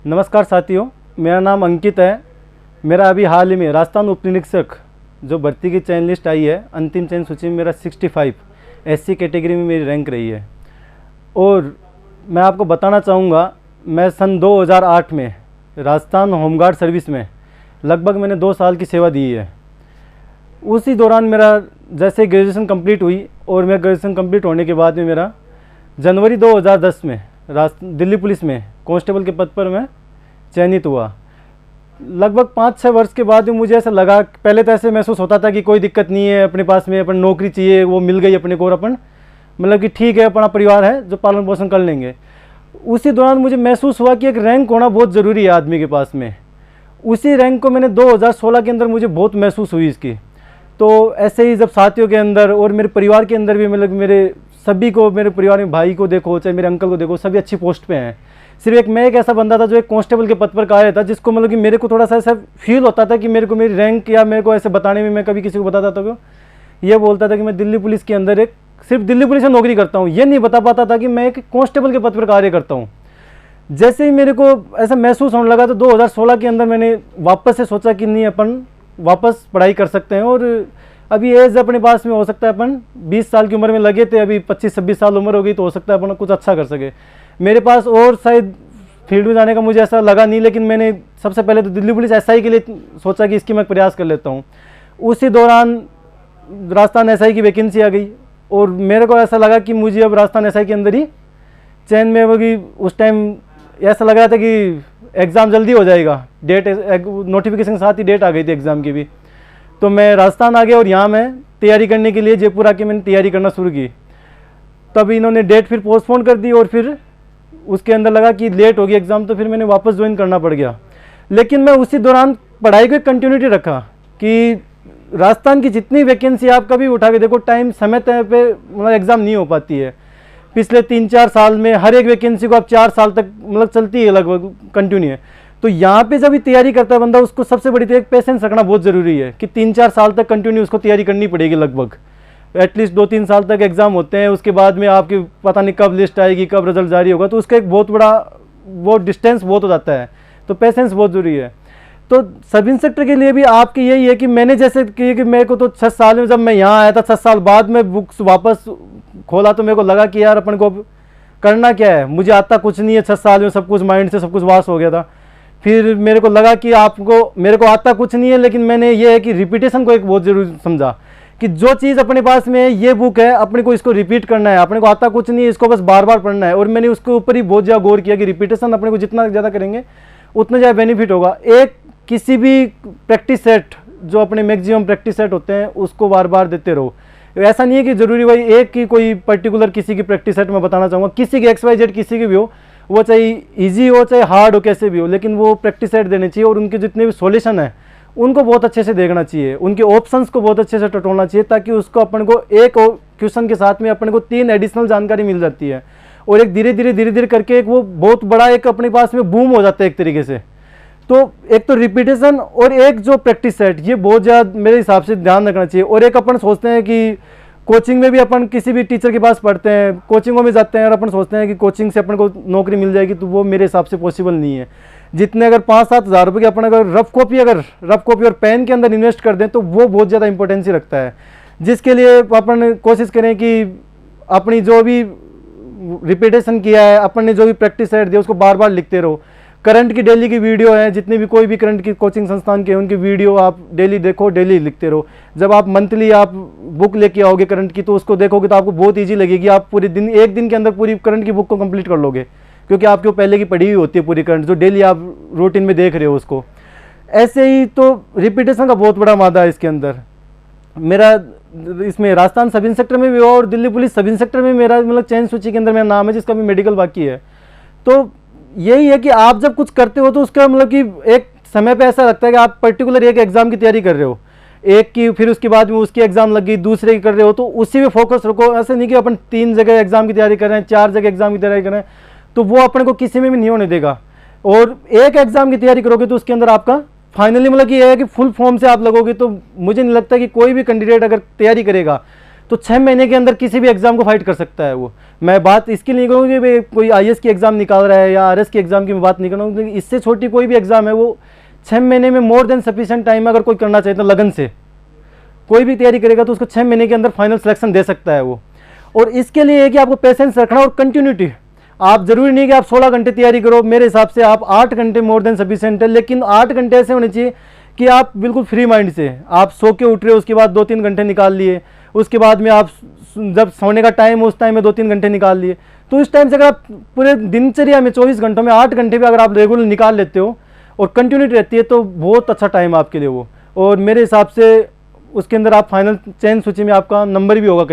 नमस्कार साथियों, मेरा नाम अंकित है। मेरा अभी हाल ही में राजस्थान उप निरीक्षक जो भर्ती की चयन लिस्ट आई है, अंतिम चयन सूची में मेरा 65 एससी कैटेगरी में मेरी रैंक रही है। और मैं आपको बताना चाहूँगा, मैं सन 2008 में राजस्थान होमगार्ड सर्विस में लगभग मैंने 2 साल की सेवा दी है। उसी दौरान मेरा जैसे ग्रेजुएशन कंप्लीट हुई और मेरा ग्रेजुएशन कंप्लीट होने के बाद में मेरा जनवरी 2010 में दिल्ली पुलिस में कांस्टेबल के पद पर मैं चयनित हुआ। लगभग 5-6 वर्ष के बाद मुझे ऐसा लगा, पहले तो ऐसे महसूस होता था कि कोई दिक्कत नहीं है, अपने पास में अपन नौकरी चाहिए, वो मिल गई अपने को और अपन मतलब कि ठीक है, अपना परिवार है जो पालन पोषण कर लेंगे। उसी दौरान मुझे महसूस हुआ कि एक रैंक होना बहुत ज़रूरी है आदमी के पास में। उसी रैंक को मैंने 2016 के अंदर मुझे बहुत महसूस हुई इसकी। तो ऐसे ही जब साथियों के अंदर और मेरे परिवार के अंदर भी मतलब मेरे सभी को, मेरे परिवार में भाई को देखो चाहे मेरे अंकल को देखो, सभी अच्छी पोस्ट पे हैं। सिर्फ मैं एक ऐसा बंदा था जो एक कांस्टेबल के पद पर कार्य था, जिसको मतलब कि मेरे को थोड़ा सा ऐसा फील होता था कि मेरे को मेरी रैंक या मेरे को ऐसे बताने में, मैं कभी किसी को बताता था तो ये बोलता था कि मैं दिल्ली पुलिस के अंदर एक सिर्फ दिल्ली पुलिस में नौकरी करता हूँ। ये नहीं बता पाता था कि मैं एक कांस्टेबल के पद पर कार्य करता हूँ। जैसे ही मेरे को ऐसा महसूस होने लगा तो 2016 के अंदर मैंने वापस से सोचा कि नहीं, अपन वापस पढ़ाई कर सकते हैं। और अभी एज अपने पास में हो सकता है अपन 20 साल की उम्र में लगे थे, अभी 25-26 साल उम्र हो गई तो हो सकता है अपन कुछ अच्छा कर सके। मेरे पास और शायद फील्ड में जाने का मुझे ऐसा लगा नहीं, लेकिन मैंने सबसे पहले तो दिल्ली पुलिस एसआई के लिए सोचा कि इसकी मैं प्रयास कर लेता हूँ। उसी दौरान राजस्थान एसआई की वैकेंसी आ गई और मेरे को ऐसा लगा कि मुझे अब राजस्थान एसआई के अंदर ही चयन में होगी। उस टाइम ऐसा लग रहा था कि एग्ज़ाम जल्दी हो जाएगा, डेट नोटिफिकेशन के साथ ही डेट आ गई थी एग्ज़ाम की भी। तो मैं राजस्थान आ गया और यहाँ मैं तैयारी करने के लिए जयपुर आके मैंने तैयारी करना शुरू की। तब इन्होंने डेट फिर पोस्टपोन कर दी और फिर उसके अंदर लगा कि लेट हो गई एग्ज़ाम, तो फिर मैंने वापस ज्वाइन करना पड़ गया। लेकिन मैं उसी दौरान पढ़ाई को कंटिन्यूटी रखा कि राजस्थान की जितनी वैकेंसी आप कभी उठा के देखो, टाइम समय तय पे मतलब एग्ज़ाम नहीं हो पाती है। पिछले 3-4 साल में हर एक वैकेंसी को आप 4 साल तक मतलब चलती है लगभग कंटिन्यू है। तो यहाँ पे जब भी तैयारी करता है बंदा, उसको सबसे बड़ी तो एक पेशेंस रखना बहुत ज़रूरी है कि 3-4 साल तक कंटिन्यू उसको तैयारी करनी पड़ेगी। लगभग एटलीस्ट 2-3 साल तक एग्ज़ाम होते हैं, उसके बाद में आपकी पता नहीं कब लिस्ट आएगी, कब रिजल्ट जारी होगा, तो उसका एक बहुत बड़ा वो डिस्टेंस बहुत हो जाता है। तो पेशेंस बहुत ज़रूरी है। तो सब इंस्पेक्टर के लिए भी आपकी यही है कि मैंने जैसे कि मेरे को तो 6 साल में, जब मैं यहाँ आया था 6 साल बाद में बुक्स वापस खोला तो मेरे को लगा कि यार अपन को करना क्या है, मुझे आता कुछ नहीं है। 6 साल में सब कुछ माइंड से सब कुछ वास हो गया था। फिर मेरे को लगा कि मेरे को आता कुछ नहीं है, लेकिन मैंने ये है कि रिपीटेशन को एक बहुत जरूरी समझा कि जो चीज़ अपने पास में है, ये बुक है, अपने को इसको रिपीट करना है। अपने को आता कुछ नहीं है, इसको बस बार बार पढ़ना है। और मैंने उसके ऊपर ही बहुत ज़्यादा गौर किया कि रिपीटेशन अपने को जितना ज़्यादा करेंगे उतना ज़्यादा बेनिफिट होगा। एक किसी भी प्रैक्टिस सेट, जो अपने मैक्सिमम प्रैक्टिस सेट होते हैं, उसको बार बार देते रहो। ऐसा नहीं है कि जरूरी भाई एक की कोई पर्टिकुलर किसी की प्रैक्टिस सेट मैं बताना चाहूँगा, किसी की XYZ किसी की भी हो, वो चाहे इजी हो चाहे हार्ड हो, कैसे भी हो, लेकिन वो प्रैक्टिस सेट देने चाहिए। और उनके जितने भी सॉल्यूशन है उनको बहुत अच्छे से देखना चाहिए, उनके ऑप्शंस को बहुत अच्छे से टटोलना चाहिए, ताकि उसको अपन को एक क्वेश्चन के साथ में अपन को 3 एडिशनल जानकारी मिल जाती है। और एक धीरे धीरे करके एक वो बहुत बड़ा एक अपने पास में बूम हो जाता है एक तरीके से। तो एक तो रिपीटेशन और एक जो प्रैक्टिस सेट, ये बहुत ज़्यादा मेरे हिसाब से ध्यान रखना चाहिए। और एक अपन सोचते हैं कि कोचिंग में भी अपन किसी भी टीचर के पास पढ़ते हैं, कोचिंगों में जाते हैं और अपन सोचते हैं कि कोचिंग से अपन को नौकरी मिल जाएगी, तो वो मेरे हिसाब से पॉसिबल नहीं है। जितने अगर 5-7 हज़ार रुपये की अपन अगर रफ कॉपी और पेन के अंदर इन्वेस्ट कर दें तो वो बहुत ज़्यादा इंपॉर्टेंस ही रखता है। जिसके लिए अपन कोशिश करें कि अपनी जो भी रिपीटेशन किया है, अपन ने जो भी प्रैक्टिस सेट दिया, उसको बार बार लिखते रहो। करंट की डेली की वीडियो है, जितने भी कोई भी करंट की कोचिंग संस्थान के उनकी वीडियो आप डेली देखो, डेली लिखते रहो। जब आप मंथली आप बुक लेके आओगे करंट की, तो उसको देखोगे तो आपको बहुत इजी लगेगी। आप पूरे दिन, एक दिन के अंदर पूरी करंट की बुक को कंप्लीट कर लोगे, क्योंकि आपके वो पहले की पढ़ी हुई होती है पूरी करंट, जो डेली आप रूटीन में देख रहे हो उसको। ऐसे ही तो रिपीटेशन का बहुत बड़ा मादा है इसके अंदर। मेरा इसमें राजस्थान सब इंस्पेक्टर में भी हुआ और दिल्ली पुलिस सब इंस्पेक्टर में मेरा मतलब चयन सूची के अंदर मेरा नाम है, जिसका भी मेडिकल बाकी है। तो यही है कि आप जब कुछ करते हो तो उसका मतलब कि एक समय पे ऐसा लगता है कि आप पर्टिकुलर एक एग्जाम की तैयारी कर रहे हो, एक की, फिर उसके बाद में उसकी एग्जाम लग गई, दूसरे की कर रहे हो, तो उसी में फोकस रखो। ऐसे नहीं कि अपन 3 जगह एग्जाम की तैयारी कर रहे हैं, 4 जगह एग्जाम की तैयारी कर रहे हैं, तो वो अपन को किसी में भी नहीं होने देगा। और एक एग्जाम की तैयारी करोगे तो उसके अंदर आपका फाइनली मतलब कि यह है कि फुल फॉर्म से आप लगोगे। तो मुझे नहीं लगता कि कोई भी कैंडिडेट अगर तैयारी करेगा तो 6 महीने के अंदर किसी भी एग्ज़ाम को फाइट कर सकता है वो। मैं बात इसकी नहीं करूँगी कि कोई IAS की एग्ज़ाम निकाल रहा है या RS की एग्ज़ाम की मैं बात नहीं करूँगी, इससे छोटी कोई भी एग्ज़ाम है वो 6 महीने में मोर देन सफिशिएंट टाइम अगर कोई करना चाहिए तो लगन से कोई भी तैयारी करेगा तो उसको 6 महीने के अंदर फाइनल सिलेक्शन दे सकता है वो। और इसके लिए है कि आपको पेशेंस रखना और कंटिन्यूटी। आप जरूरी नहीं कि आप 16 घंटे तैयारी करो, मेरे हिसाब से आप 8 घंटे मोर देन सफिशिएंट है, लेकिन 8 घंटे ऐसे होने चाहिए कि आप बिल्कुल फ्री माइंड से आप सो के उठ रहे हो, उसके बाद 2-3 घंटे निकाल लिए, उसके बाद में आप जब सोने का टाइम हो उस टाइम में 2-3 घंटे निकाल लिए। तो इस टाइम से अगर आप पूरे दिनचर्या में 24 घंटों में 8 घंटे भी अगर आप रेगुलर निकाल लेते हो और कंटिन्यूटी रहती है तो बहुत अच्छा टाइम आपके लिए वो। और मेरे हिसाब से उसके अंदर आप फाइनल चयन सूची में आपका नंबर भी होगा।